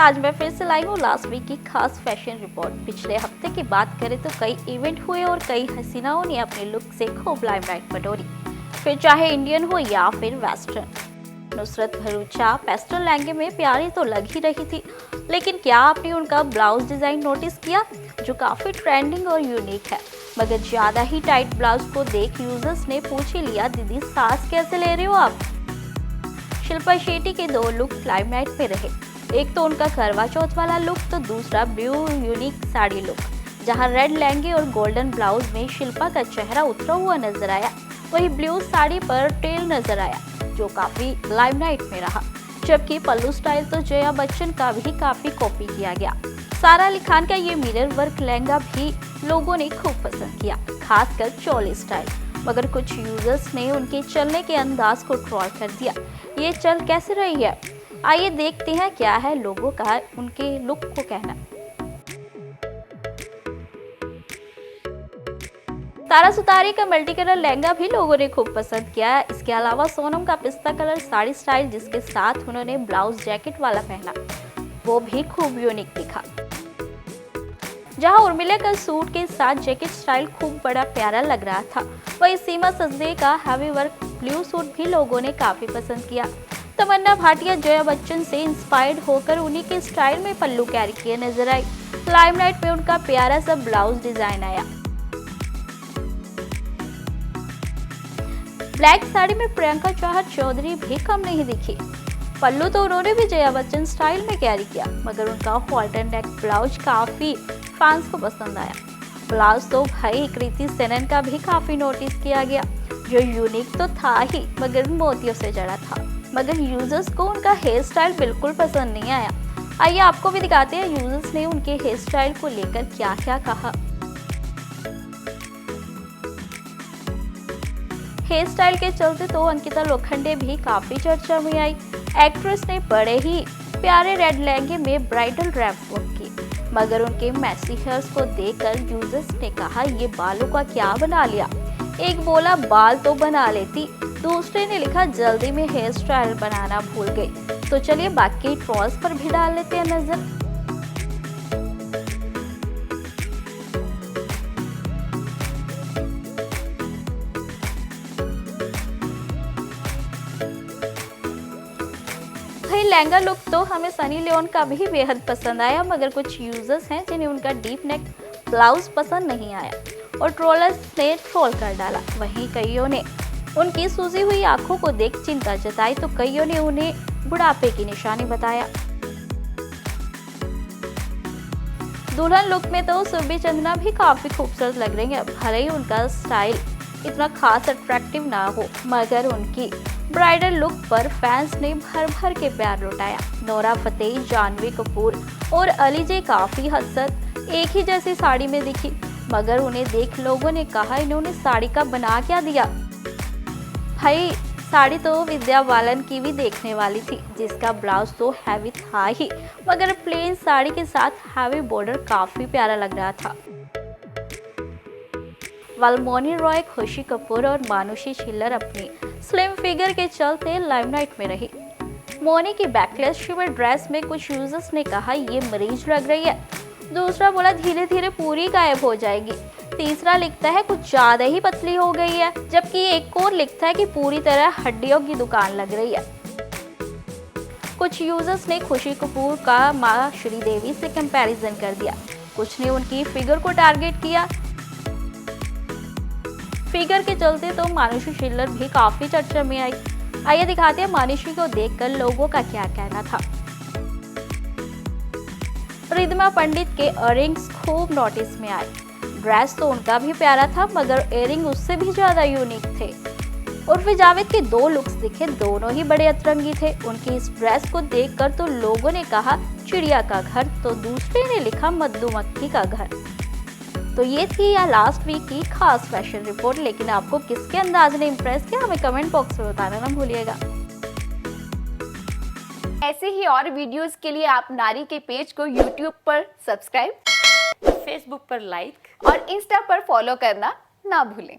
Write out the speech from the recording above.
आज मैं फिर से लाई हूँ लास्ट वीक की खास फैशन रिपोर्ट। पिछले हफ्ते की बात करें तो कई इवेंट हुए और कई हसीनाओं ने अपने लुक से खूब लाइमलाइट बटोरी, फिर चाहे इंडियन हो या फिर वेस्टर्न। नुसरत भरूचा पेस्टल लहंगे में प्यारी तो लग ही रही थी, लेकिन क्या आपने उनका ब्लाउज डिजाइन नोटिस किया, जो काफी ट्रेंडिंग और यूनिक है। मगर ज्यादा ही टाइट ब्लाउज को देख यूजर्स ने पूछ ही लिया, दीदी सांस कैसे ले रहे हो आप। शिल्पा शेट्टी के दो लुक लाइमलाइट में रहे, एक तो उनका करवा चौथ वाला लुक तो दूसरा ब्लू यूनिक साड़ी लुक, जहां रेड लहंगे और गोल्डन ब्लाउज में शिल्पा का चेहरा उतरा हुआ नजर आया। वही ब्लू साड़ी पर टेल नजर आया, जो काफी लाइमलाइट में रहा। जबकि पल्लू स्टाइल तो जया बच्चन का भी काफी कॉपी किया गया। सारा अली खान का ये मिरर वर्क लहंगा भी लोगों ने खूब पसंद किया, खासकर चोली स्टाइल। मगर कुछ यूजर्स ने उनके चलने के अंदाज को ट्रोल कर दिया। ये चल कैसे रही है, आइए देखते हैं क्या है लोगों का उनके लुक को कहना। तारा सुतारी का मल्टी कलर लहंगा भी लोगों ने खूब पसंद किया। इसके अलावा सोनम का पिस्ता कलर साड़ी स्टाइल, जिसके साथ उन्होंने ब्लाउज जैकेट वाला पहना, वो भी खूब यूनिक दिखा। जहां उर्मिला का सूट के साथ जैकेट स्टाइल खूब बड़ा प्यारा लग रहा था, वही सीमा सजदे का हैवी वर्क ब्लू सूट भी लोगों ने काफी पसंद किया। तमन्ना भाटिया जया बच्चन से इंस्पायर्ड होकर उन्हीं के स्टाइल में पल्लू कैरी किए नजर आई। लाइमलाइट में उनका प्यारा सा ब्लाउज डिजाइन आया। ब्लैक साड़ी में प्रियंका चौहान चौधरी भी कम नहीं दिखी। पल्लू तो उन्होंने भी जया बच्चन स्टाइल में कैरी किया, मगर उनका हॉल्टन नेक ब्लाउज काफी फैंस को पसंद आया। ब्लाउज तो भाई कृति सेनन का भी काफी नोटिस किया गया, जो यूनिक तो था ही मगर मोतियों से जड़ा था। मगर यूजर्स को उनका हेयर स्टाइल बिल्कुल पसंद नहीं आया। आइए आपको भी दिखाते हैं यूजर्स ने उनके हेयर स्टाइल को लेकर क्या क्या कहा। हेयर स्टाइल के चलते तो अंकिता लोखंडे भी काफी चर्चा में आई। एक्ट्रेस ने बड़े ही प्यारे रेड लहंगे में ब्राइडल रैप वॉक की, मगर उनके मैसी हेयर्स को देखकर यूजर्स ने कहा, ये बालों का क्या बना लिया। एक बोला बाल तो बना लेती, दूसरे ने लिखा जल्दी में हेयर स्टाइल बनाना भूल गई। तो चलिए बाकी ट्रोल्स पर भी डाल लेते हैं नजर। भाई लहंगा लुक तो हमें सनी लियोन का भी बेहद पसंद आया, मगर कुछ यूजर्स हैं जिन्हें उनका डीप नेक ब्लाउज पसंद नहीं आया और ट्रोलर्स ने ट्रोल कर डाला। वहीं कईयों ने उनकी सूजी हुई आंखों को देख चिंता जताई, तो कईयों ने उन्हें बुढ़ापे की निशानी बताया। दुल्हन लुक में तो सुरभि चंद्रा भी काफी खूबसूरत लग रही है। भले ही उनका स्टाइल इतना खास अट्रैक्टिव ना हो, मगर उनकी ब्राइडल लुक पर फैंस ने भर भर के प्यार लुटाया। नोरा फतेही, जानवी कपूर और अली जे काफी हद तक एक ही जैसी साड़ी में दिखी, मगर उन्हें देख लोगों ने कहा, इन्होंने साड़ी का बना क्या दिया। भाई साड़ी तो विद्या बालन की भी देखने वाली थी, जिसका ब्लाउज तो हैवी था ही, मगर प्लेन साड़ी के साथ हैवी बॉर्डर काफी प्यारा लग रहा था। वलमोनी रॉय, खुशी कपूर और मानुषी छिल्लर अपनी स्लिम फिगर के चलते लाइमलाइट में रही। मोनी की बैकलेस शिवर ड्रेस में कुछ यूजर्स ने कहा, ये मरीज लग रही है। दूसरा बोला धीरे धीरे पूरी गायब हो जाएगी। तीसरा लिखता है कुछ ज्यादा ही पतली हो गई है, जबकि एक और लिखता है कि पूरी तरह हड्डियों की दुकान लग रही है। कुछ यूजर्स ने खुशी कपूर का मां श्रीदेवी से कंपैरिजन कर दिया, कुछ ने उनकी फिगर को टारगेट किया। फिगर के चलते तो मानुषी छिल्लर भी काफी चर्चा में आई। आइए दिखाते हैं मानुषी को देखकर लोगों का क्या कहना था। रिद्धिमा पंडित के इयररिंग्स खूब नोटिस में आए। ड्रेस तो उनका भी प्यारा था, मगर इयररिंग उससे भी ज्यादा यूनिक थे। उर्फी जावेद के दो लुक्स दिखे, दोनों ही बड़े अतरंगी थे। उनकी इस ड्रेस को देखकर तो लोगों ने कहा चिड़िया का घर, तो दूसरे ने लिखा मधुमक्खी का घर। तो ये थी या लास्ट वीक की खास फैशन रिपोर्ट, लेकिन आपको किसके अंदाज ने इम्प्रेस किया हमें कमेंट बॉक्स में बताना ना भूलिएगा। ऐसे ही और वीडियोस के लिए आप नारी के पेज को YouTube पर सब्सक्राइब, फेसबुक पर लाइक और इंस्टा पर फॉलो करना ना भूलें।